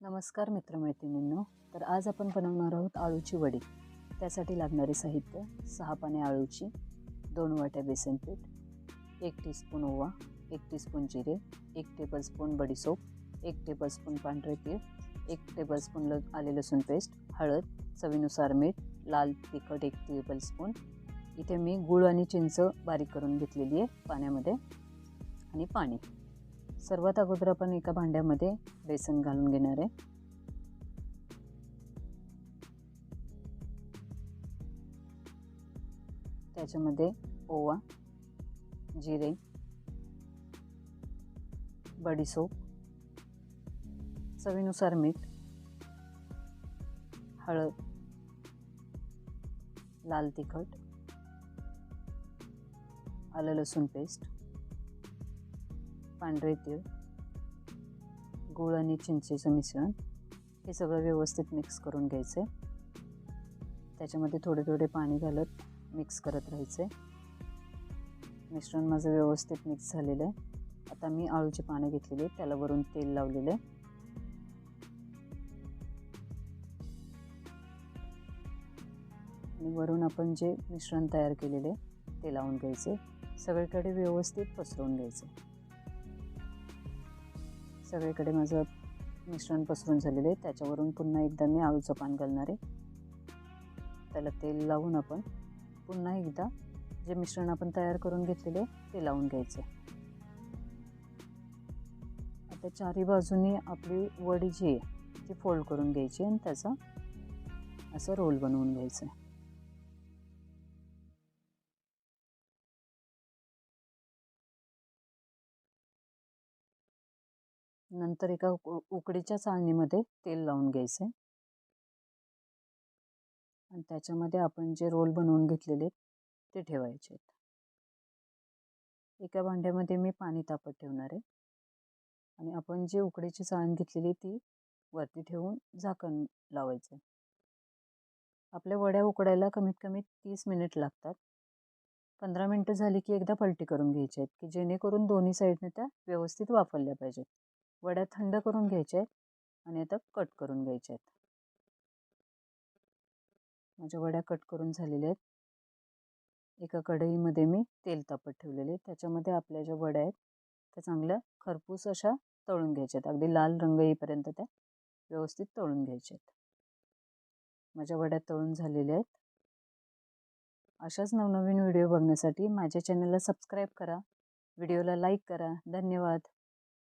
नमस्कार मित्रमैत्रिणींनो. तर आज आपण बनवणार आहोत आळूची वडी. त्यासाठी लागणारे साहित्य: 6 पाने आळूची, 2 वाट्या बेसन पीठ, 1 टीस्पून ओवा, 1 टीस्पून जिरे, 1 टेबलस्पून बडीशोप, 1 टेबलस्पून पांढरे तीळ, 1 टेबलस्पून आले लसूण पेस्ट, हळद, चवीनुसार मीठ, लाल तिखट 1 टेबलस्पून. इथे मी गूळ आणि चिंच बारीक करून घेतलेली आहे पाण्यामध्ये, आणि पाणी. सर्वात अगोदर आपण एका भांड्यामध्ये बेसन घालून घेणार आहे. त्याच्यामध्ये ओवा, जिरे, बडीशोप, चवीनुसार मीठ, हळद, लाल तिखट, आलं लसूण पेस्ट, पांढरे तीळ, गूळ आणि चिंचेचं मिश्रण हे सगळं व्यवस्थित मिक्स करून घ्यायचे. त्याच्यामध्ये थोडे थोडे पाणी घालत मिक्स करत राहायचे. मिश्रण माझं व्यवस्थित मिक्स झालेलं आहे. आता मी आळूची पाने घेतलेली, त्याला वरून तेल लावलेलं आहे. आणि वरून आपण जे मिश्रण तयार केलेले ते लावून घ्यायचे. सगळीकडे व्यवस्थित पसरवून घ्यायचे. सगळीकडे माझं मिश्रण पसरून झालेलं आहे. त्याच्यावरून पुन्हा एकदा मी आळूचं पान घालणार आहे. त्याला तेल लावून आपण पुन्हा एकदा जे मिश्रण आपण तयार करून घेतलेले ते लावून घ्यायचे. आता चारी बाजूनी आपली वडी जी आहे ती फोल्ड करून घ्यायची आणि त्याचा असं रोल बनवून घ्यायचं. नंतर एका उकडीच्या चाळणीमध्ये तेल लावून घ्यायचे आणि त्याच्यामध्ये आपण जे रोल बनवून घेतलेले ते ठेवायचे. एका भांड्यामध्ये मी पाणी तापत ठेवणार आहे आणि आपण जे उकडीची चाळण घेतलेली ती वरती ठेवून झाकण लावायचं. आपल्या वड्या उकडायला कमीत कमी 30 मिनिट लागतात. 15 मिनिटं झाली की एकदा पलटी करून घ्यायची आहेत, की जेणेकरून दोन्ही साईडने त्या व्यवस्थित वाफरल्या पाहिजेत. वड्या थंड करून घ्यायच्या आहेत आणि आता कट करून घ्यायच्या आहेत. माझ्या वड्या कट करून झालेल्या आहेत. एका कढईमध्ये मी तेल तापत ठेवलेले, त्याच्यामध्ये आपल्या ज्या वड्या आहेत त्या चांगल्या खरपूस अशा तळून घ्यायच्या आहेत. अगदी लाल रंग येईपर्यंत त्या व्यवस्थित तळून घ्यायच्या आहेत. माझ्या वड्या तळून झालेल्या आहेत. अशाच नवनवीन व्हिडिओ बघण्यासाठी माझ्या चॅनलला सबस्क्राईब करा, व्हिडिओला लाईक करा. धन्यवाद.